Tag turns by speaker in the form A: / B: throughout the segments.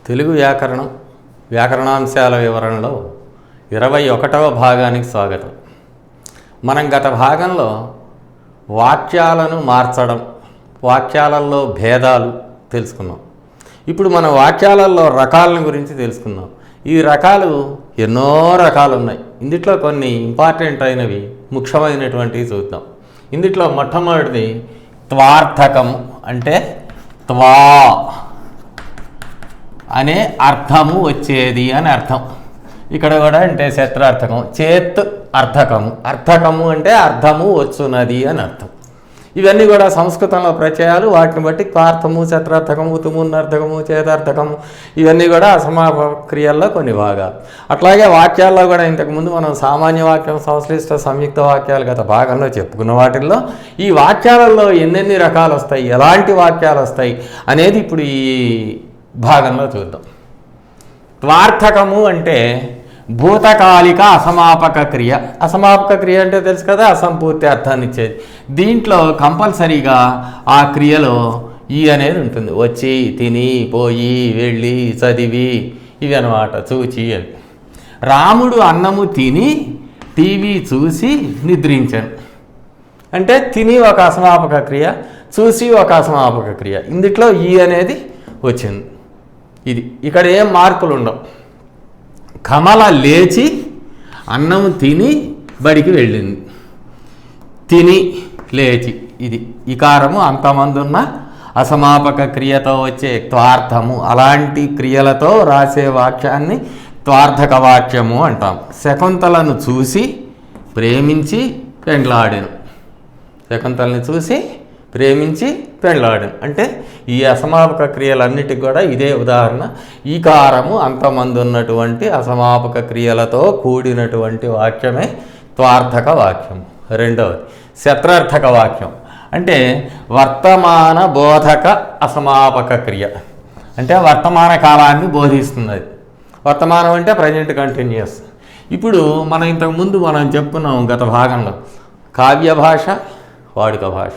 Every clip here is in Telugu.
A: తెలుగు వ్యాకరణాంశాల వివరణలో 21వ భాగానికి స్వాగతం. మనం గత భాగంలో వాక్యాలను మార్చడం, వాక్యాలలో భేదాలు తెలుసుకున్నాం. ఇప్పుడు మన వాక్యాలలో రకాలను గురించి తెలుసుకుందాం. ఈ రకాలు ఎన్నో రకాలు ఉన్నాయి. ఇందులో కొన్ని ఇంపార్టెంట్ అయినవి, ముఖ్యమైనటువంటివి చూద్దాం. ఇందులో మొట్టమొదటిది త్వార్థకము, అంటే త్వా అనే అర్థము వచ్చేది అని అర్థం. ఇక్కడ కూడా అంటే శత్రార్థకం, చేత్ అర్థకము, అర్థకము అంటే అర్థము వచ్చున్నది అని అర్థం. ఇవన్నీ కూడా సంస్కృతంలో ప్రత్యయాలు. వాటిని బట్టి త్వార్థము, శత్రార్థకము, తుమున్నర్థకము, చేతార్థకము ఇవన్నీ కూడా అసమాపక క్రియల్లో కొన్ని భాగాలు. అట్లాగే వాక్యాల్లో కూడా ఇంతకుముందు మనం సామాన్య వాక్యం, సంశ్లిష్ట, సంయుక్త వాక్యాలు గత భాగంలో చెప్పుకున్న వాటిల్లో ఈ వాక్యాలలో ఎన్నెన్ని రకాలు వస్తాయి, ఎలాంటి వాక్యాలు వస్తాయి అనేది ఇప్పుడు ఈ భాగంలో చూద్దాం. త్వార్థకము అంటే భూతకాలిక అసమాపక క్రియ. అసమాపక క్రియ అంటే తెలుసు కదా, అసంపూర్తి అర్థాన్ని ఇచ్చేది. దీంట్లో కంపల్సరీగా ఆ క్రియలో ఈ అనేది ఉంటుంది. వచ్చి, తిని, పోయి, వెళ్ళి, చదివి ఇవి అన్నమాట. చూచి అని. రాముడు అన్నము తిని టీవీ చూసి నిద్రించాను అంటే తిని ఒక అసమాపక క్రియ, చూసి ఒక అసమాపక క్రియ. ఇందులో ఈ అనేది వచ్చింది. ఇది ఇక్కడ ఏం మార్పులు ఉండవు. కమల లేచి అన్నం తిని బడికి వెళ్ళింది. తిని, లేచి, ఇది ఇకారము అంతమంది ఉన్న అసమాపక క్రియతో వచ్చే త్వార్థము. అలాంటి క్రియలతో రాసే వాక్యాన్ని త్వార్థక వాక్యము అంటాం. శకుంతలను చూసి ప్రేమించి పెండ్లాడెను. శకుంతలని చూసి ప్రేమించి పెండ్లాడెను అంటే ఈ అసమాపక క్రియలన్నిటికి కూడా ఇదే ఉదాహరణ. ఈకారము అంతమంది ఉన్నటువంటి అసమాపక క్రియలతో కూడినటువంటి వాక్యమే త్వార్థక వాక్యం. రెండవది శత్రార్థక వాక్యం అంటే వర్తమాన బోధక అసమాపక క్రియ. అంటే వర్తమాన కాలాన్ని బోధిస్తుంది. వర్తమానం అంటే ప్రజెంట్ కంటిన్యూస్. ఇప్పుడు మనం ఇంతకుముందు చెప్పుకున్నాం గత భాగంలో కావ్య భాష, వాడుక భాష.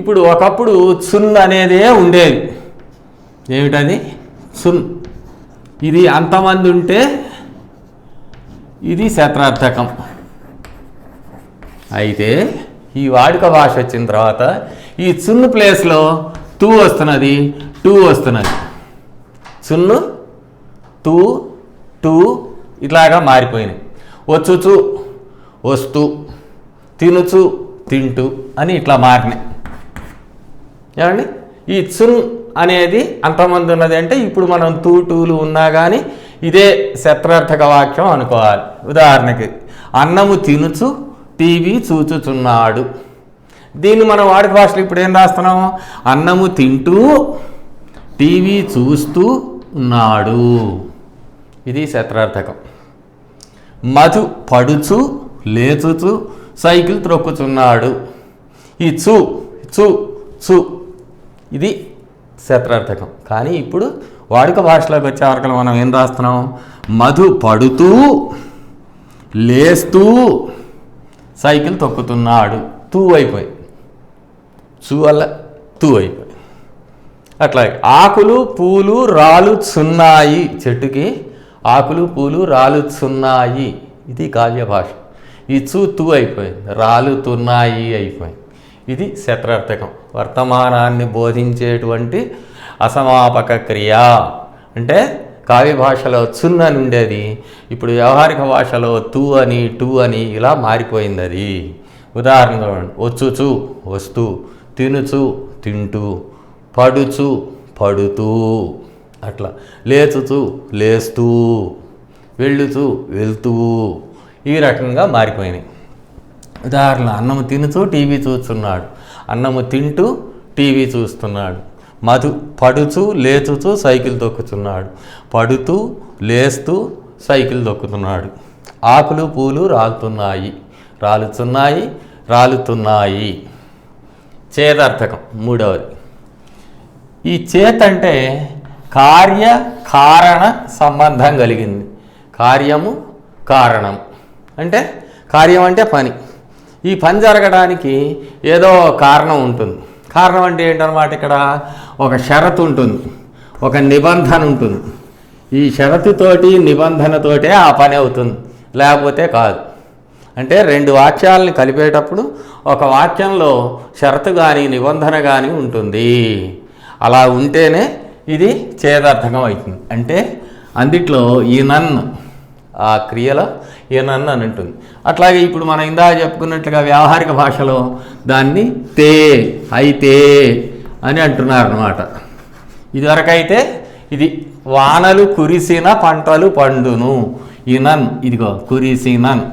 A: ఇప్పుడు ఒకప్పుడు సున్ అనేదే ఉండేది. ఏమిటది? సున్. ఇది అంతమంది ఉంటే ఇది శత్రార్థకం. అయితే ఈ వాడుక భాష వచ్చిన తర్వాత ఈ సున్ను ప్లేస్లో తూ వస్తున్నది, టూ వస్తున్నది. సున్ను, తూ, టూ ఇట్లాగా మారిపోయినాయి. వచ్చుచు, వస్తూ, తినుచు, తింటూ అని ఇట్లా మారినాయి. ఏమండి? ఈ సున్ అనేది అంతమంది ఉన్నది అంటే ఇప్పుడు మనం తూ, టూలు ఉన్నా కానీ ఇదే శత్రార్థక వాక్యం అనుకోవాలి. ఉదాహరణకి అన్నము తినుచు టీవీ చూచుచున్నాడు. దీన్ని మనం వాడుక భాషలో ఇప్పుడు ఏం రాస్తున్నాము? అన్నము తింటూ టీవీ చూస్తూ ఉన్నాడు. ఇది శత్రార్థకం. మధు పడుచు లేచుచు సైకిల్ త్రొక్కుచున్నాడు. ఈ చూ చూ చూ ఇది శత్రార్థకం. కానీ ఇప్పుడు వాడుక భాషలోకి వచ్చే వరకు మనం ఏం రాస్తున్నాం? మధు పడుతూ లేస్తూ సైకిల్ తొక్కుతున్నాడు. తూ అయిపోయి, చూ వల్ల తూ అయిపోయి. అట్లాగే ఆకులు పూలు రాలుచున్నాయి. చెట్టుకి ఆకులు పూలు రాలుచున్నాయి. ఇది కావ్య భాష. ఈ చూ తూ అయిపోయింది, రాలుతున్నాయి అయిపోయింది. ఇది శత్రార్థకం. వర్తమానాన్ని బోధించేటువంటి అసమాపక క్రియ. అంటే కావ్య భాషలో చున్ అని ఉండేది, ఇప్పుడు వ్యవహారిక భాషలో తూ అని, టూ అని ఇలా మారిపోయింది. అది ఉదాహరణ వచ్చుచు, వస్తూ, తినుచు, తింటూ, పడుచు, పడుతూ, అట్లా లేచుచు, లేస్తూ, వెళ్ళుచు, వెళ్తూ ఈ రకంగా మారిపోయినాయి. ఉదాహరణ అన్నము తినుచు టీవీ చూస్తున్నాడు, అన్నము తింటూ టీవీ చూస్తున్నాడు. మధు పడుచు లేచుచు సైకిల్ తొక్కుతున్నాడు, పడుతూ లేస్తూ సైకిల్ తొక్కుతున్నాడు. ఆకులు పూలు రాలుతున్నాయి, రాలుతున్నాయి, రాలుతున్నాయి. చేతార్థకం మూడవది. ఈ చేత్ అంటే కార్య కారణ సంబంధం కలిగింది. కార్యము, కారణం అంటే కార్యం అంటే పని. ఈ పని జరగడానికి ఏదో కారణం ఉంటుంది. కారణం అంటే ఏంటన్నమాట? ఇక్కడ ఒక షరతు ఉంటుంది, ఒక నిబంధన ఉంటుంది. ఈ షరతుతోటి నిబంధనతోటే ఆ పని అవుతుంది, లేకపోతే కాదు. అంటే రెండు వాక్యాలని కలిపేటప్పుడు ఒక వాక్యంలో షరతు కానీ నిబంధన కానీ ఉంటుంది. అలా ఉంటేనే ఇది ఛేదార్థకం అవుతుంది. అంటే అందుట్లో ఈనన్, ఆ క్రియలో ఈనన్ అని ఉంటుంది. అట్లాగే ఇప్పుడు మనం ఇందాక చెప్పుకున్నట్లుగా వ్యావహారిక భాషలో దాన్ని తే, అయితే అని అంటున్నారు అన్నమాట. ఇదివరకైతే ఇది వానలు కురిసిన పంటలు పండును, ఈనన్, ఇదిగో కురిసినన్.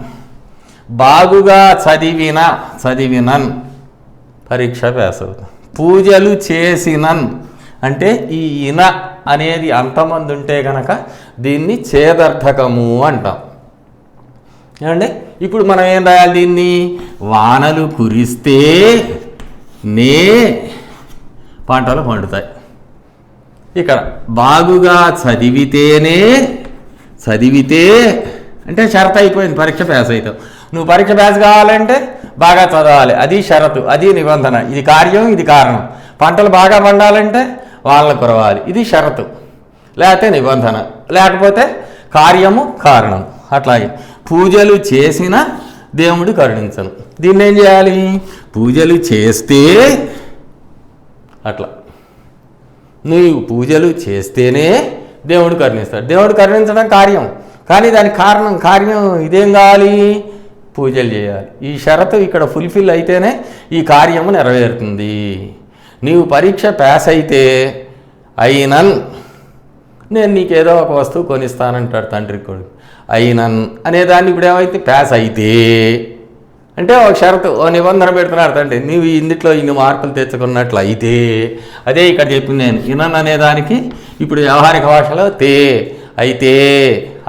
A: బాగుగా చదివినన్ పరీక్ష పాస్ అవుతుంది. పూజలు చేసినన్ అంటే ఈ ఇన అనేది అంతమంది ఉంటే కనుక దీన్ని ఛేదర్థకము అంటాం. ఏమండి, ఇప్పుడు మనం ఏం రాయాలి దీన్ని? వానలు కురిస్తే నే పంటలు పండుతాయి. ఇక్కడ బాగుగా చదివితే అంటే షరతు అయిపోయింది, పరీక్ష పాస్ అవుతావు. నువ్వు పరీక్ష పాస్ కావాలంటే బాగా చదవాలి, అది షరతు, అది నిబంధన. ఇది కార్యం, ఇది కారణం. పంటలు బాగా పండాలంటే వాళ్ళని కురవాలి, ఇది షరతు, లేకపోతే నిబంధన, లేకపోతే కార్యము కారణం. అట్లాగే పూజలు చేసిన దేవుడు కరుణించను. దీన్ని ఏం చేయాలి? పూజలు చేస్తే, అట్లా నువ్వు పూజలు చేస్తేనే దేవుడు కరుణిస్తాడు. దేవుడు కరుణించడం కార్యం, కానీ దానికి కార్యం ఇదేం కావాలి? పూజలు చేయాలి. ఈ షరతు ఇక్కడ ఫుల్ఫిల్ అయితేనే ఈ కార్యము నెరవేరుతుంది. నీవు పరీక్ష పాస్ అయితే అయినన్, నేను నీకేదో ఒక వస్తువు కొనిస్తానంటాడు తండ్రి కొడుకు. అయినన్ అనేదాన్ని ఇప్పుడు ఏమైతే పాస్ అయితే అంటే ఒక షరతు, ఓ నిబంధన పెడుతున్నాడు తండ్రి, నీవు ఇందుట్లో ఇన్ని మార్కులు తెచ్చుకున్నట్లు అయితే. అదే ఇక్కడ చెప్పింది నేను. ఇనన్ అనేదానికి ఇప్పుడు వ్యవహారిక భాషలో తే, అయితే,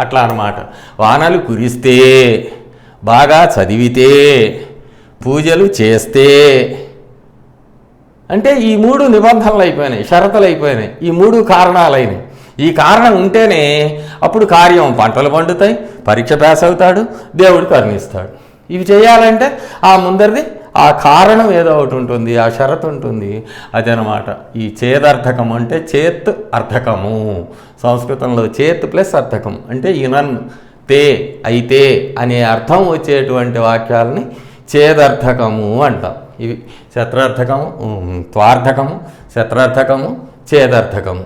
A: అట్లా అన్నమాట. వానలు కురిస్తే, బాగా చదివితే, పూజలు చేస్తే అంటే ఈ మూడు నిబంధనలు అయిపోయినాయి, షరతులు అయిపోయినాయి, ఈ మూడు కారణాలైనవి. ఈ కారణం ఉంటేనే అప్పుడు కార్యం, పంటలు పండుతాయి, పరీక్ష పాస్ అవుతాడు, దేవుడు కరుణిస్తాడు. ఇవి చేయాలంటే ఆ ముందరిది ఆ కారణం ఏదో ఒకటి ఉంటుంది, ఆ షరతు ఉంటుంది. అదనమాట ఈ ఛేదర్థకం అంటే చేత్ అర్థకము. సంస్కృతంలో చేత్ ప్లస్ అర్థకం అంటే ఇనన్, తే, అయితే అనే అర్థం వచ్చేటువంటి వాక్యాలని ఛేదర్థకము అంటాం. ఇవి శత్రార్థకము, త్వార్థకము, శత్రార్థకము, ఛేదర్థకము.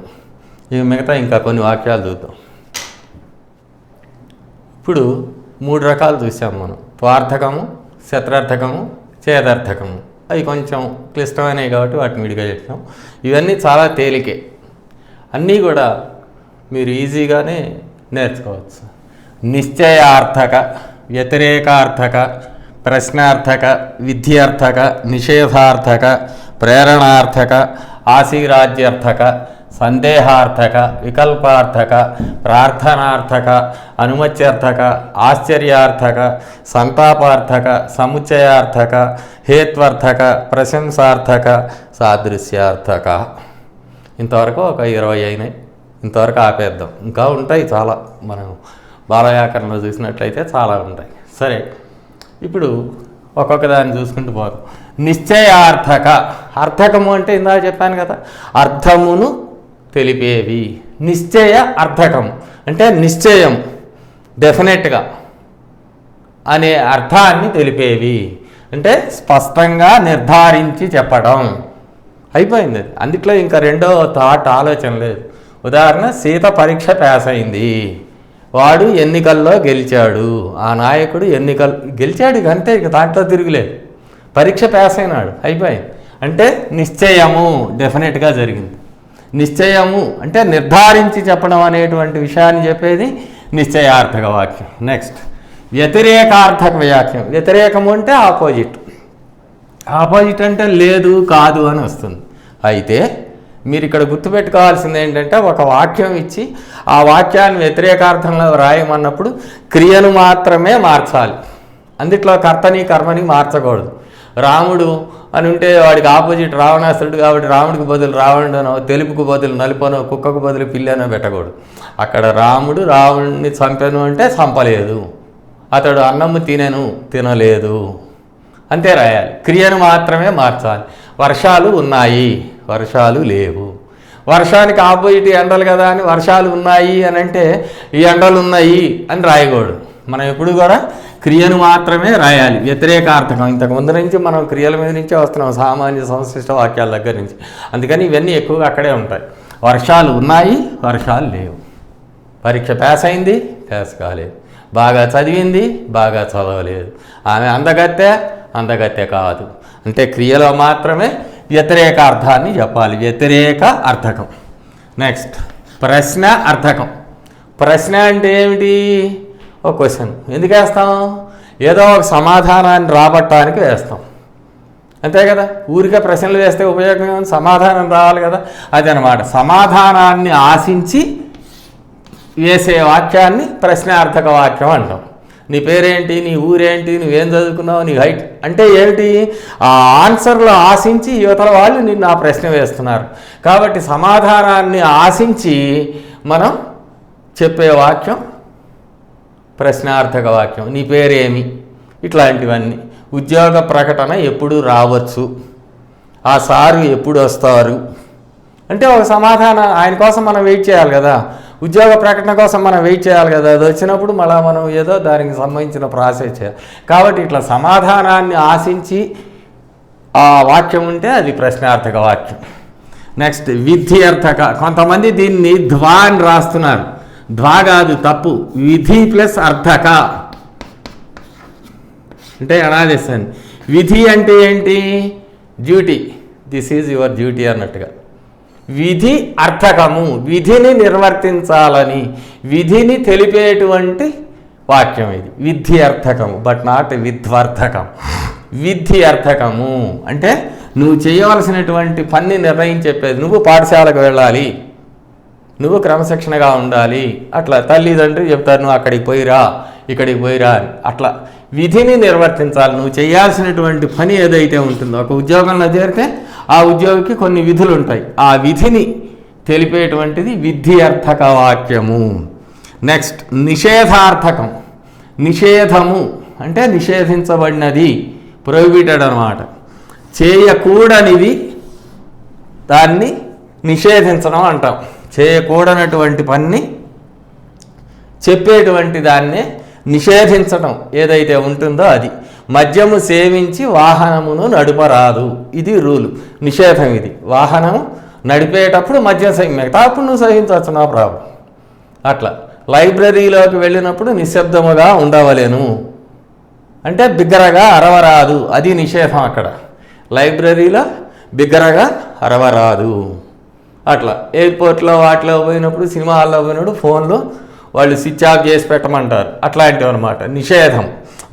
A: ఇవి మిగతా ఇంకా కొన్ని వాక్యాలు చూద్దాం. ఇప్పుడు 3 రకాలు చూసాం మనం: త్వార్థకము, శత్రార్థకము, ఛేదర్థకము. అవి కొంచెం క్లిష్టమైనవి కాబట్టి వాటిని విడిగా చెప్తాం. ఇవన్నీ చాలా తేలికే, అన్నీ కూడా మీరు ఈజీగానే నేర్చుకోవచ్చు. నిశ్చయార్థక, వ్యతిరేకార్థక, ప్రశ్నార్థక, విధ్యర్థక, నిషేధార్థక, ప్రేరణార్థక, ఆశీరాజ్యార్థక, సందేహార్థక, వికల్పార్థక, ప్రార్థనార్థక, అనుమత్యర్థక, ఆశ్చర్యార్థక, సంతాపార్థక, సముచ్చయార్థక, హేత్వర్థక, ప్రశంసార్థక, సాదృశ్యార్థక. ఇంతవరకు ఒక 20 అయినాయి. ఇంతవరకు ఆపేద్దాం. ఇంకా ఉంటాయి చాలా, మనం బాలవ్యాకరణలో చూసినట్లయితే చాలా ఉంటాయి. సరే, ఇప్పుడు ఒక్కొక్క దాన్ని చూసుకుంటూ పోదాం. నిశ్చయార్థక, అర్థకము అంటే ఇందాక చెప్పాను కదా, అర్థమును తెలిపేవి. నిశ్చయ అర్థకం అంటే నిశ్చయం, డెఫినెట్గా అనే అర్థాన్ని తెలిపేవి. అంటే స్పష్టంగా నిర్ధారించి చెప్పడం. అయిపోయింది అది. అందుట్లో ఇంకా రెండో థాట్, ఆలోచన లేదు. ఉదాహరణ, సీత పరీక్ష పాస్ అయింది, వాడు ఎన్నికల్లో గెలిచాడు, ఆ నాయకుడు ఎన్నికలు గెలిచాడు, అంతే, ఇక దాంట్లో తిరుగులేదు. పరీక్ష పాస్ అయినాడు, అయిపోయింది. అంటే నిశ్చయము, డెఫినెట్గా జరిగింది. నిశ్చయము అంటే నిర్ధారించి చెప్పడం అనేటువంటి విషయాన్ని చెప్పేది నిశ్చయార్థక వాక్యం. నెక్స్ట్, వ్యతిరేకార్థక వాక్యం. వ్యతిరేకము అంటే ఆపోజిట్. ఆపోజిట్ అంటే లేదు, కాదు అని వస్తుంది. అయితే మీరు ఇక్కడ గుర్తుపెట్టుకోవాల్సింది ఏంటంటే, ఒక వాక్యం ఇచ్చి ఆ వాక్యాన్ని వ్యతిరేకార్థంలో రాయమన్నప్పుడు క్రియను మాత్రమే మార్చాలి. అందుట్లో కర్తని కర్మని మార్చకూడదు. రాముడు అని ఉంటే వాడికి ఆపోజిట్ రావణాసురుడు కాబట్టి రాముడికి బదులు రావణుడనో, తెలుపుకు బదులు నలుపనో, కుక్కకు బదులు పిల్లనో పెట్టకూడదు. అక్కడ రాముడు రావణుడిని చంపెను అంటే చంపలేదు, అతడు అన్నము తినలేదు, అంతే రాయాలి. క్రియను మాత్రమే మార్చాలి. వర్షాలు ఉన్నాయి, వర్షాలు లేవు. వర్షానికి ఆపోజిట్ ఎండలు కదా అని వర్షాలు ఉన్నాయి అని అంటే ఈ ఎండలు ఉన్నాయి అని రాయకూడదు. మనం ఎప్పుడు కూడా క్రియను మాత్రమే రాయాలి, వ్యతిరేకార్థకం. ఇంతకు ముందు నుంచి మనం క్రియల మీద నుంచే వస్తున్నాం, సామాన్య సంశ్లిష్ట వాక్యాల దగ్గర నుంచి. అందుకని ఇవన్నీ ఎక్కువగా అక్కడే ఉంటాయి. వర్షాలు ఉన్నాయి, వర్షాలు లేవు. పరీక్ష పాస్ అయింది, పాస్ కాలేదు. బాగా చదివింది, బాగా చదవలేదు. ఆమె అందగత్తె కాదు. అంటే క్రియలో మాత్రమే వ్యతిరేక అర్థాన్ని చెప్పాలి, వ్యతిరేక అర్థకం. నెక్స్ట్ ప్రశ్న అర్థకం. ప్రశ్న అంటే ఏమిటి? ఒక క్వశ్చన్. ఎందుకు వేస్తాం? ఏదో ఒక సమాధానాన్ని రాబట్టడానికి వేస్తాం, అంతే కదా. ఊరికే ప్రశ్నలు వేస్తే ఉపయోగం ఏముంది? సమాధానం రావాలి కదా. అదనమాట, సమాధానాన్ని ఆశించి వేసే వాక్యాన్ని ప్రశ్నార్థక వాక్యం అంటాం. నీ పేరేంటి, నీ ఊరేంటి, నువ్వేం చదువుకున్నావు, నీ హైట్ అంటే ఏమిటి? ఆ ఆన్సర్లో ఆశించి యువతల వాళ్ళు నిన్ను ఆ ప్రశ్న వేస్తున్నారు. కాబట్టి సమాధానాన్ని ఆశించి మనం చెప్పే వాక్యం ప్రశ్నార్థక వాక్యం. నీ పేరేమి, ఇట్లాంటివన్నీ. ఉద్యోగ ప్రకటన ఎప్పుడు రావచ్చు, ఆ సారు ఎప్పుడు వస్తారు అంటే ఒక సమాధానం. ఆయన కోసం మనం వెయిట్ చేయాలి కదా, ఉద్యోగ ప్రకటన కోసం మనం వెయిట్ చేయాలి కదా. అది వచ్చినప్పుడు మళ్ళీ మనం ఏదో దానికి సంబంధించిన ప్రాసెస్ చేయాలి. కాబట్టి ఇట్లా సమాధానాన్ని ఆశించి ఆ వాక్యం ఉంటే అది ప్రశ్నార్థక వాక్యం. నెక్స్ట్ విధ్యర్థక. కొంతమంది దీన్ని ధ్వా అని రాస్తున్నారు. ధ్వా కాదు, తప్పు. విధి ప్లస్ అర్థక అంటే అనాదేశాన్ని. విధి అంటే ఏంటి? Duty, this is your duty అన్నట్టుగా. విధి అర్థకము, విధిని నిర్వర్తించాలని, విధిని తెలిపేటువంటి వాక్యం ఇది. విధి అర్థకము, బట్ నాట్ విధ్వర్థకం. విధి అర్థకము అంటే నువ్వు చేయవలసినటువంటి పని నిర్ణయం చెప్పేది. నువ్వు పాఠశాలకు వెళ్ళాలి, నువ్వు క్రమశిక్షణగా ఉండాలి. అట్లా తల్లిదండ్రులు చెప్తారు, నువ్వు అక్కడికి పోయిరా, ఇక్కడికి పోయిరా అని. అట్లా విధిని నిర్వర్తించాలి. నువ్వు చేయాల్సినటువంటి పని ఏదైతే ఉంటుందో, ఒక ఉద్యోగంలో చేరితే ఆ ఉద్యోగికి కొన్ని విధులు ఉంటాయి, ఆ విధిని తెలిపేటువంటిది విధ్యర్థక వాక్యము. నెక్స్ట్ నిషేధార్థకం. నిషేధము అంటే నిషేధించబడినది, ప్రొహిబిటెడ్ అన్నమాట. చేయకూడనిది దాన్ని నిషేధించడం అంటాం. చేయకూడనటువంటి పని చెప్పేటువంటి దాన్నే నిషేధించడం ఏదైతే ఉంటుందో అది. మద్యము సేవించి వాహనమును నడపరాదు, ఇది రూలు, నిషేధం ఇది. వాహనం నడిపేటప్పుడు మద్యం మిగతా అప్పుడు నువ్వు సహించవచ్చు, నా ప్రాబ్లం. అట్లా లైబ్రరీలోకి వెళ్ళినప్పుడు నిశ్శబ్దముగా ఉండవలేను అంటే బిగ్గరగా అరవరాదు, అది నిషేధం అక్కడ. లైబ్రరీలో బిగ్గరగా అరవరాదు. అట్లా ఎయిర్పోర్ట్లో వాటిలో పోయినప్పుడు, సినిమా హాల్లో పోయినప్పుడు ఫోన్లో వాళ్ళు స్విచ్ ఆఫ్ చేసి పెట్టమంటారు. అట్లాంటివి అనమాట నిషేధం.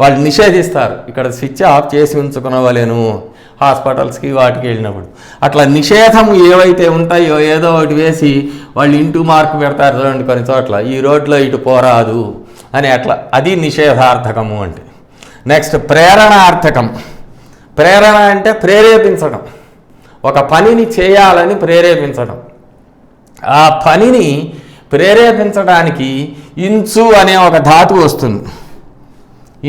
A: వాళ్ళు నిషేధిస్తారు, ఇక్కడ స్విచ్ ఆఫ్ చేసి ఉంచుకునవలేను హాస్పిటల్స్కి వాటికి వెళ్ళినప్పుడు. అట్లా నిషేధము ఏవైతే ఉంటాయో ఏదో ఒకటి వేసి వాళ్ళు ఇంటూ మార్కు పెడతారు చూడండి కొన్ని చోట్ల, ఈ రోడ్లో ఇటు పోరాదు అని. అట్లా అది నిషేధార్థకము అంటే. నెక్స్ట్ ప్రేరణార్థకం. ప్రేరణ అంటే ప్రేరేపించడం, ఒక పనిని చేయాలని ప్రేరేపించడం. ఆ పనిని ప్రేరేపించడానికి ఇంచు అనే ఒక ధాతువు వస్తుంది.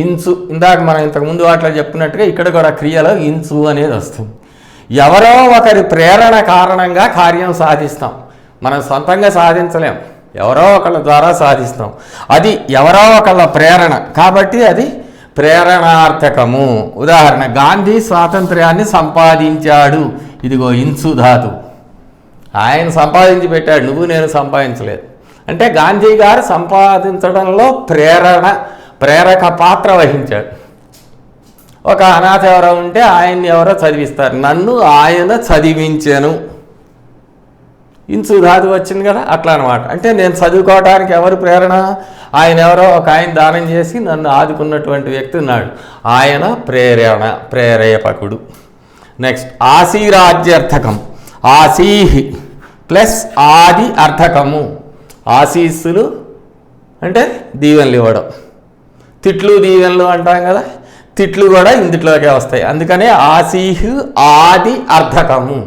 A: ఇంచు, ఇందాక మనం ఇంతకుముందు వాటిలో చెప్పుకున్నట్టుగా ఇక్కడ కూడా క్రియలో ఇంచు అనేది వస్తుంది. ఎవరో ఒకరి ప్రేరణ కారణంగా కార్యం సాధిస్తాం, మనం సొంతంగా సాధించలేం, ఎవరో ఒకళ్ళ ద్వారా సాధిస్తాం. అది ఎవరో ఒకళ్ళ ప్రేరణ, కాబట్టి అది ప్రేరణార్థకము. ఉదాహరణ, గాంధీ స్వాతంత్ర్యాన్ని సంపాదించాడు, ఇదిగో ఇంచు ధాతు. ఆయన సంపాదించి పెట్టాడు, నువ్వు నేను సంపాదించలేదు. అంటే గాంధీ గారు సంపాదించడంలో ప్రేరక పాత్ర వహించాడు. ఒక అనాథ ఎవరో ఉంటే ఆయన్ని ఎవరో చదివిస్తారు, నన్ను ఆయన చదివించాను, ఇంచు ధాతు వచ్చింది కదా. అట్లా అనమాట. అంటే నేను చదువుకోవడానికి ఎవరు ప్రేరణ? ఆయన ఎవరో ఒక ఆయన దానం చేసి నన్ను ఆదుకున్నటువంటి వ్యక్తి ఉన్నాడు, ఆయన ప్రేరేపకుడు. నెక్స్ట్ ఆశీరాజ్యర్థకం. ఆశీహి ప్లస్ ఆది అర్థకము. ఆశీస్సులు అంటే దీవెనలు ఇవ్వడం. తిట్లు దీవెనలు అంటాం కదా, తిట్లు కూడా ఇందులోకే వస్తాయి. అందుకనే ఆశీహు ఆది అర్థకము.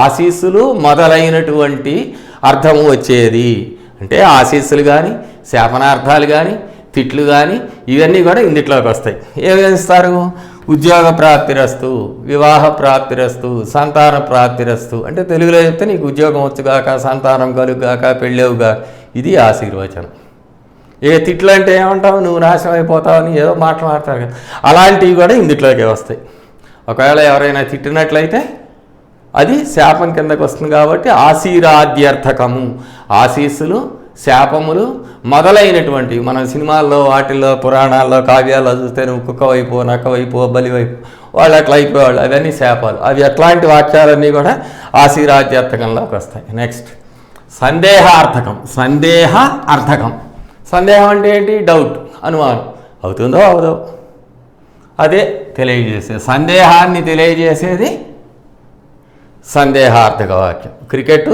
A: ఆశీస్సులు మొదలైనటువంటి అర్థము వచ్చేది. అంటే ఆశీస్సులు కానీ, శాపనార్థాలు కానీ, తిట్లు కానీ, ఇవన్నీ కూడా ఇందులోకి వస్తాయి. ఏమి ఇస్తారు? ఉద్యోగ ప్రాప్తిరస్తు, వివాహ ప్రాప్తిరస్తు, సంతాన ప్రాప్తిరస్తు. అంటే తెలుగులో చెప్తే నీకు ఉద్యోగం వచ్చుగాక, సంతానం కలుగుగాక, పెళ్ళవుగా. ఇది ఆశీర్వచనం. ఏ తిట్లు అంటే ఏమంటావు, నువ్వు నాశనం అయిపోతావు అని ఏదో మాట్లాడతారు కదా, అలాంటివి కూడా ఇందులోకే వస్తాయి. ఒకవేళ ఎవరైనా తిట్టినట్లయితే అది శాపం కిందకు వస్తుంది. కాబట్టి ఆశీరాద్యర్థకము, ఆశీస్సులు, శాపములు మొదలైనటువంటి మన సినిమాల్లో, వాటిల్లో, పురాణాల్లో, కావ్యాల్లో చూస్తే నువ్వు కుక్క వైపు, నక్క వైపు, బలి వైపు, వాళ్ళు అట్లా అయిపోయేవాళ్ళు. అవన్నీ శాపాలు. అవి అట్లాంటి వాక్యాలన్నీ కూడా ఆశీరాద్యర్థకంలోకి వస్తాయి. నెక్స్ట్ సందేహార్థకం. సందేహ అర్థకం. సందేహం అంటే ఏంటి? డౌట్, అనుమానం. అవుతుందో అవదో అదే తెలియజేసేది. సందేహాన్ని తెలియజేసేది సందేహార్థక వాక్యం. క్రికెట్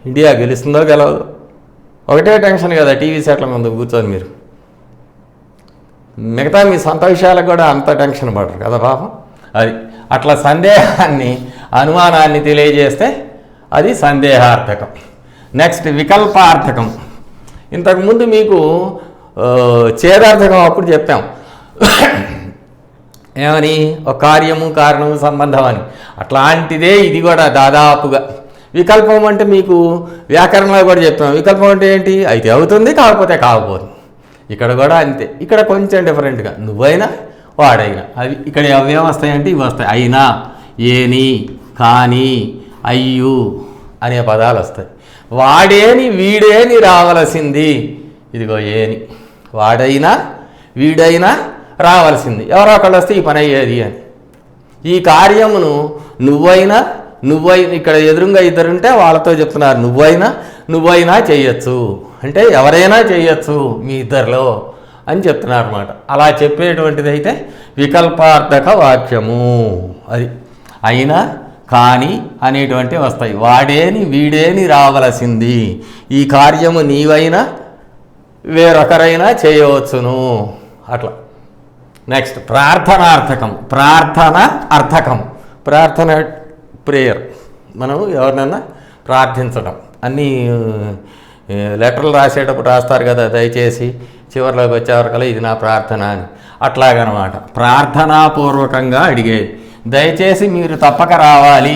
A: ఇండియా గెలుస్తుందో గెలవదో ఒకటే టెన్షన్ కదా టీవీ సెట్ల ముందు కూర్చొని మీరు. మిగతా మీ సొంత విషయాలకు కూడా అంత టెన్షన్ పడరు కదా పాపం. అది అట్లా సందేహాన్ని, అనుమానాన్ని తెలియజేస్తే అది సందేహార్థకం. నెక్స్ట్ వికల్పార్థకం. ఇంతకుముందు మీకు ఛేదార్థకం అప్పుడు చెప్పాం ఏమని, ఒక కార్యము, కారణము, సంబంధం అని. అట్లాంటిదే ఇది కూడా దాదాపుగా. వికల్పం అంటే మీకు వ్యాకరణంలో కూడా చెప్పాం. వికల్పం అంటే ఏంటి? అయితే అవుతుంది, కాకపోతే కాకపోదు. ఇక్కడ కూడా అంతే. ఇక్కడ కొంచెం డిఫరెంట్గా నువ్వైనా వాడైనా అవి ఇక్కడ అవేం వస్తాయంటే ఇవి వస్తాయి. అయినా, ఏని, కానీ, అయ్యు అనే పదాలు వస్తాయి. వాడేని, వీడేని రావలసింది. ఇదిగో ఏని, వాడైనా వీడైనా రావాల్సింది. ఎవరో ఒకళ్ళు వస్తే ఈ పని అయ్యేది అని. ఈ కార్యమును నువ్వైనా ఇక్కడ ఎదురుగా ఇద్దరుంటే వాళ్ళతో చెప్తున్నారు నువ్వైనా చేయొచ్చు అంటే ఎవరైనా చేయొచ్చు మీ ఇద్దరిలో అని చెప్తున్నారు అన్నమాట. అలా చెప్పేటువంటిది అయితే వికల్పార్థక వాక్యము. అది అయినా, కానీ అనేటువంటివి వస్తాయి. వాడేని, వీడేని రావలసింది. ఈ కార్యము నీవైనా వేరొకరైనా చేయవచ్చును అట్లా. నెక్స్ట్ ప్రార్థనార్థకం. ప్రార్థన అర్థకం. ప్రార్థన ప్రేయర్, మనం ఎవరినైనా ప్రార్థించడం. అన్నీ లెటర్లు రాసేటప్పుడు రాస్తారు కదా, దయచేసి చివరిలోకి వచ్చేవరకల్లా ఇది నా ప్రార్థన అని. అట్లాగనమాట ప్రార్థనాపూర్వకంగా అడిగేది. దయచేసి మీరు తప్పక రావాలి.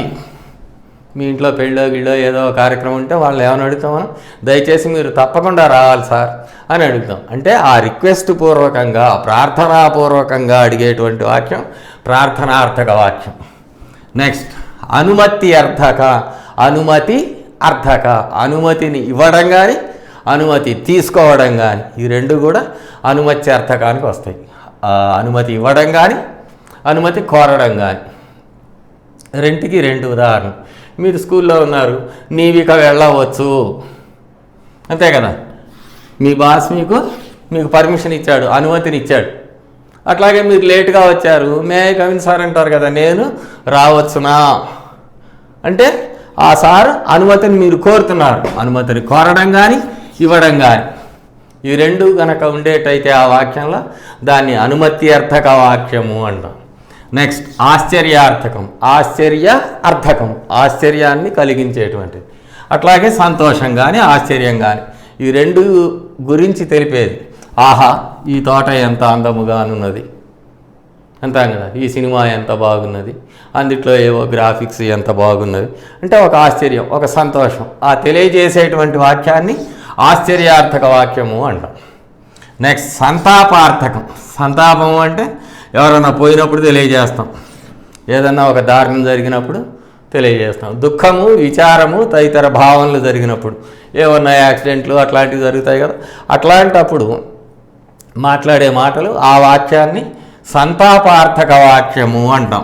A: మీ ఇంట్లో పెళ్ళో గిళ్ళో ఏదో కార్యక్రమం ఉంటే వాళ్ళు ఏమని అడుగుతాం మనం, దయచేసి మీరు తప్పకుండా రావాలి సార్ అని అడుగుతాం. అంటే ఆ రిక్వెస్ట్ పూర్వకంగా, ప్రార్థనాపూర్వకంగా అడిగేటువంటి వాక్యం ప్రార్థనార్థక వాక్యం. నెక్స్ట్ అనుమతి అర్థక. అనుమతి అర్థక, అనుమతిని ఇవ్వడం కానీ, అనుమతి తీసుకోవడం కానీ, ఈ రెండు కూడా అనుమతి అర్థకానికి వస్తాయి. అనుమతి ఇవ్వడం కానీ, అనుమతి కోరడం కానీ. రెంటికి రెండు ఉదాహరణ. మీరు స్కూల్లో ఉన్నారు, నీవిక వెళ్ళవచ్చు అంతే కదా. మీ బాస్ మీకు పర్మిషన్ ఇచ్చాడు, అనుమతిని ఇచ్చాడు. అట్లాగే మీరు లేట్గా వచ్చారు, మే కమిన్ సార్ అంటారు కదా, నేను రావచ్చునా అంటే ఆ సార్ అనుమతిని మీరు కోరుతున్నారు. అనుమతిని కోరడం కానీ, ఇవ్వడం కానీ, ఈ రెండు కనుక ఉండేటైతే ఆ వాక్యంలో దాన్ని అనుమతి అర్థక వాక్యము అంటాం. నెక్స్ట్ ఆశ్చర్యార్థకం. ఆశ్చర్య అర్థకం, ఆశ్చర్యాన్ని కలిగించేటువంటిది. అట్లాగే సంతోషం కానీ, ఆశ్చర్యం కానీ, ఈ రెండు గురించి తెలిపేది. ఆహా, ఈ తోట ఎంత అందముగానున్నది అంటాం కదా, ఈ సినిమా ఎంత బాగున్నది, అందుట్లో ఏవో గ్రాఫిక్స్ ఎంత బాగున్నది అంటే ఒక ఆశ్చర్యం, ఒక సంతోషం. ఆ తెలియజేసేటువంటి వాక్యాన్ని ఆశ్చర్యార్థక వాక్యము అంటాం. నెక్స్ట్ సంతాపార్థకం. సంతాపం అంటే ఎవరైనా పోయినప్పుడు తెలియజేస్తాం, ఏదన్నా ఒక దారుణం జరిగినప్పుడు తెలియజేస్తాం. దుఃఖము, విచారము తదితర భావనలు జరిగినప్పుడు, ఏమన్నా యాక్సిడెంట్లు అట్లాంటివి జరుగుతాయి కదా, అట్లాంటప్పుడు మాట్లాడే మాటలు ఆ వాక్యాన్ని సంతాపార్థక వాక్యము అంటాం.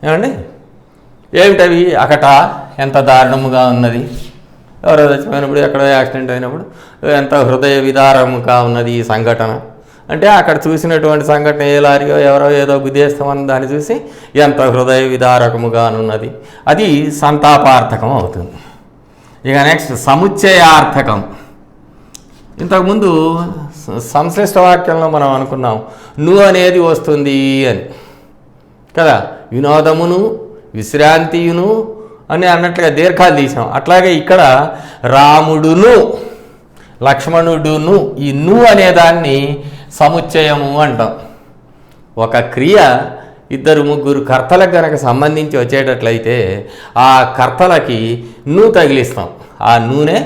A: ఏమండి, ఏమిటవి? అకట ఎంత దారుణముగా ఉన్నది, ఎవరో చచ్చిపోయినప్పుడు, ఎక్కడో యాక్సిడెంట్ అయినప్పుడు ఎంత హృదయ విదారముగా ఉన్నది ఈ సంఘటన అంటే, అక్కడ చూసినటువంటి సంఘటన ఏ లారీయో ఎవరో ఏదో గుద్దేస్తామని దాన్ని చూసి ఎంత హృదయ విదారకముగా ఉన్నది, అది సంతాపార్థకం అవుతుంది. ఇక నెక్స్ట్ సముచ్చయార్థకం. ఇంతకుముందు సంశ్లిష్ట వాక్యంలో మనం అనుకున్నాం నువ్వు అనేది వస్తుంది అని కదా, వినోదమును విశ్రాంతియును అని అన్నట్లుగా దీర్ఘాలు తీసాం. అట్లాగే ఇక్కడ రాముడును లక్ష్మణుడును, ఈ నువ్వు అనేదాన్ని సముచ్చయము అంటాం. ఒక క్రియ ఇద్దరు ముగ్గురు కర్తలకు గనక సంబంధించి వచ్చేటట్లయితే ఆ కర్తలకి ను తగిలిస్తాం. ఆ నూనె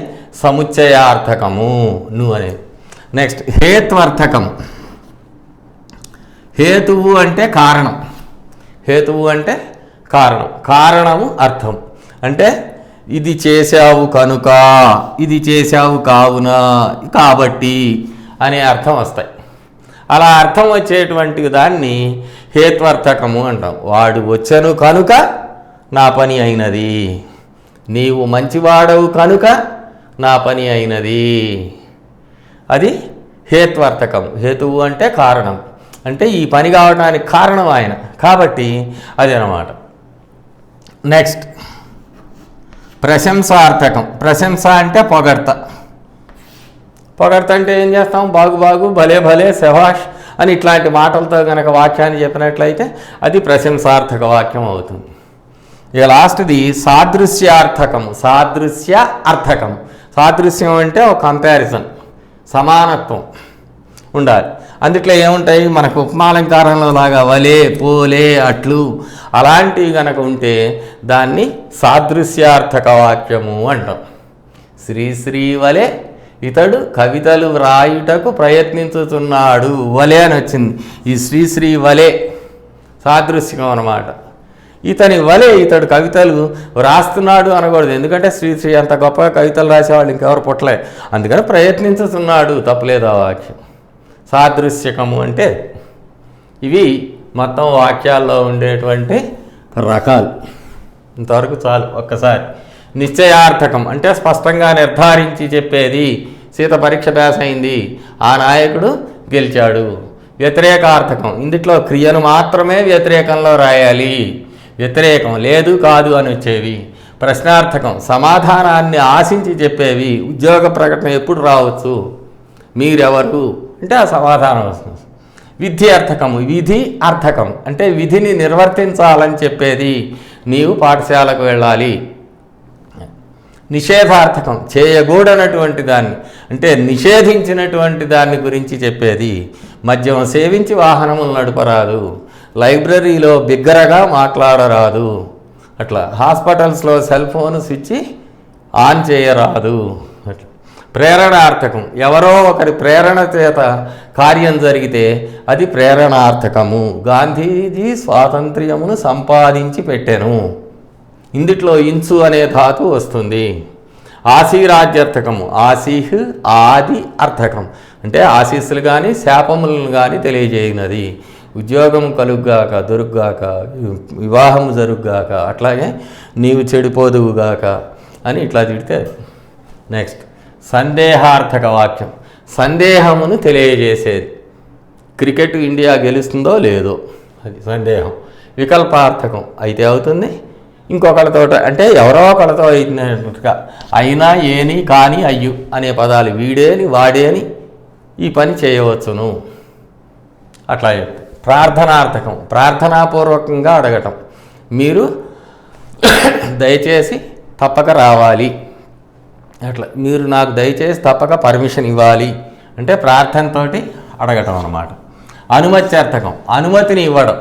A: సముచ్చయార్థకము ను అనేది. నెక్స్ట్ హేత్వర్థకం. హేతువు అంటే కారణం. హేతువు అంటే కారణం. కారణము అర్థం అంటే ఇది చేశావు కనుక, ఇది చేశావు కావున, కాబట్టి అనే అర్థం వస్తాయి. అలా అర్థం వచ్చేటువంటి దాన్ని హేత్వర్థకము అంటాం. వాడు వచ్చను కనుక నా పని అయినది, నీవు మంచివాడవు కనుక నా పని అయినది, అది హేత్వర్థకం. హేతువు అంటే కారణం, అంటే ఈ పని కావడానికి కారణం ఆయన కాబట్టి అది అన్నమాట. నెక్స్ట్ ప్రశంసార్థకం. ప్రశంస అంటే పొగడ్త. పొగడ్త అంటే ఏం చేస్తాం? బాగు బాగు, భలే భలే, శభాష్ అని ఇట్లాంటి మాటలతో కనుక వాక్యాన్ని చెప్పినట్లయితే అది ప్రశంసార్థక వాక్యం అవుతుంది. ఇక లాస్ట్ది సాదృశ్యార్థకం. సాదృశ్య అర్థకం. సాదృశ్యం అంటే ఒక కంపారిజన్, సమానత్వం ఉండాలి. అందుట్లో ఏముంటాయి? మనకు ఉపమాలంకారంలో లాగా వలే, పోలే, అట్లు అలాంటివి కనుక ఉంటే దాన్ని సాదృశ్యార్థక వాక్యము అంటాం. శ్రీశ్రీ వలే ఇతడు కవితలు వ్రాయుటకు ప్రయత్నించుతున్నాడు, వలే అని వచ్చింది. ఈ శ్రీశ్రీ వలే సాదృశ్యం అన్నమాట. ఇతని వలే ఇతడు కవితలు రాస్తున్నాడు అనకూడదు, ఎందుకంటే శ్రీశ్రీ అంత గొప్పగా కవితలు రాసేవాళ్ళు ఇంకెవరు పుట్టలే, అందుకని ప్రయత్నించుతున్నాడు, తప్పలేదు ఆ వాక్యం. సాదృశ్యకము అంటే ఇవి మొత్తం వాక్యాల్లో ఉండేటువంటి రకాలు. ఇంతవరకు చాలు. ఒక్కసారి నిశ్చయార్థకం అంటే స్పష్టంగా నిర్ధారించి చెప్పేది. సీత పరీక్ష పాస్ అయింది, ఆ నాయకుడు గెలిచాడు. వ్యతిరేకార్థకం, ఇందుట్లో క్రియను మాత్రమే వ్యతిరేకంలో రాయాలి, వ్యతిరేకం లేదు కాదు అని వచ్చేవి. ప్రశ్నార్థకం, సమాధానాన్ని ఆశించి చెప్పేవి. ఉద్యోగ ప్రకటన ఎప్పుడు రావచ్చు, మీరెవరు అంటే ఆ సమాధానం వస్తుంది. విధి అర్థకము, విధి అర్థకం అంటే విధిని నిర్వర్తించాలని చెప్పేది, నీవు పాఠశాలకు వెళ్ళాలి. నిషేధార్థకం, చేయకూడనటువంటి దాన్ని అంటే నిషేధించినటువంటి దాన్ని గురించి చెప్పేది. మద్యం సేవించి వాహనములు నడపరాదు, లైబ్రరీలో బిగ్గరగా మాట్లాడరాదు, అట్లా హాస్పిటల్స్లో సెల్ ఫోన్ స్విచ్ ఆన్ చేయరాదు. అట్లా ప్రేరణార్థకం, ఎవరో ఒకరి ప్రేరణ చేత కార్యం జరిగితే అది ప్రేరణార్థకము. గాంధీజీ స్వాతంత్ర్యమును సంపాదించి పెట్టెను, ఇందుట్లో ఇంచు అనే ధాతు వస్తుంది. ఆశీరాజ్యర్థకము, ఆశీహ్ ఆది అర్థకం అంటే ఆశీస్సులు కానీ శాపములను కానీ తెలియజేయనది. ఉద్యోగం కలుగ్గాక, దొరుగ్గాక, వివాహము జరుగ్గాక, అట్లాగే నీవు చెడిపోదువుగాక అని ఇట్లా తిడితే. నెక్స్ట్ సందేహార్థక వాక్యం, సందేహమును తెలియజేసేది. క్రికెట్ ఇండియా గెలుస్తుందో లేదో అది సందేహం. వికల్పార్థకం, అయితే అవుతుంది, ఇంకొకళ్ళతో అంటే ఎవరో ఒకళ్ళతో అయినట్టుగా, అయినా ఏని కానీ అయ్యు అనే పదాలు వీడేని వాడేని ఈ పని చేయవచ్చును అట్లా. ప్రార్థనార్థకం, ప్రార్థనాపూర్వకంగా అడగటం, మీరు దయచేసి తప్పక రావాలి, అట్లా మీరు నాకు దయచేసి తప్పక పర్మిషన్ ఇవ్వాలి అంటే ప్రార్థనతో అడగటం అన్నమాట. అనుమత్యర్థకం, అనుమతిని ఇవ్వడం,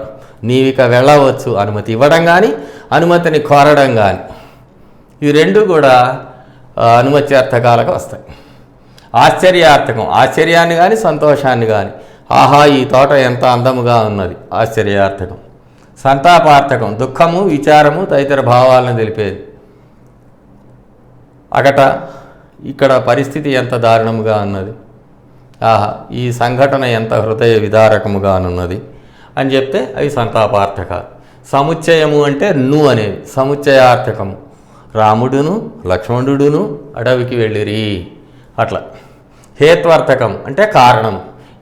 A: నీవిక వెళ్ళవచ్చు, అనుమతి ఇవ్వడం కానీ అనుమతిని కోరడం కానీ, ఈ రెండు కూడా అనుమత్యర్థకాలకు వస్తాయి. ఆశ్చర్యార్థకం, ఆశ్చర్యాన్ని కానీ సంతోషాన్ని కానీ, ఆహా ఈ తోట ఎంత అందముగా ఉన్నది, ఆశ్చర్యార్థకం. సంతాపార్థకం, దుఃఖము విచారము తదితర భావాలను తెలిపేది. అకట ఇక్కడ పరిస్థితి ఎంత దారుణముగా ఉన్నది, ఆహా ఈ సంఘటన ఎంత హృదయ విదారకముగానున్నది అని చెప్తే అవి సంతాపార్థకాలు. సముచ్చయము అంటే ను అనేది సముచ్చయార్థకము. రాముడును లక్ష్మణుడును అడవికి వెళ్ళిరి అట్లా. హేత్వర్థకం అంటే కారణం,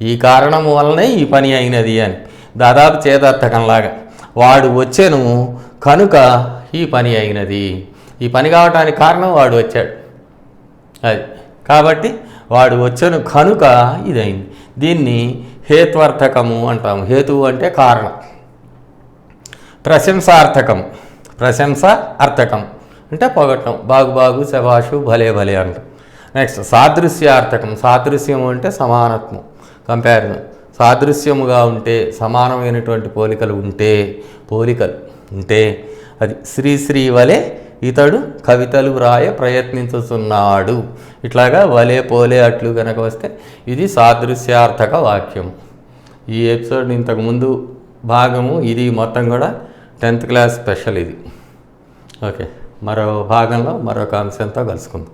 A: ఈ కారణము వలనే ఈ పని అయినది అని, దాదాపు చేదార్థకంలాగా. వాడు వచ్చెను కనుక ఈ పని అయినది, ఈ పని కావటానికి కారణం వాడు వచ్చాడు, అది కాబట్టి వాడు వచ్చెను కనుక ఇదైంది. దీన్ని హేత్వర్థకము అంటాము. హేతువు అంటే కారణం. ప్రశంసార్థకం, ప్రశంస అర్థకం అంటే పొగట్టం, బాగు బాగు, శభాషు, భలే భలే అంటాం. నెక్స్ట్ సాదృశ్యార్థకం, సాదృశ్యం అంటే సమానత్వం, కంపారిజన్. సాదృశ్యముగా ఉంటే, సమానమైనటువంటి పోలికలు ఉంటే అది శ్రీశ్రీ వలె ఇతడు కవితలు వ్రాయ ప్రయత్నించుతున్నాడు. ఇట్లాగా వలే పోలే అట్లు కనుక వస్తే ఇది సాదృశ్యార్థక వాక్యం. ఈ ఎపిసోడ్ ఇంతకుముందు భాగము ఇది మొత్తం కూడా 10th క్లాస్ స్పెషల్ ఇది. ఓకే, మరో భాగంలో మరొక అంశంతో కలుసుకుందాం.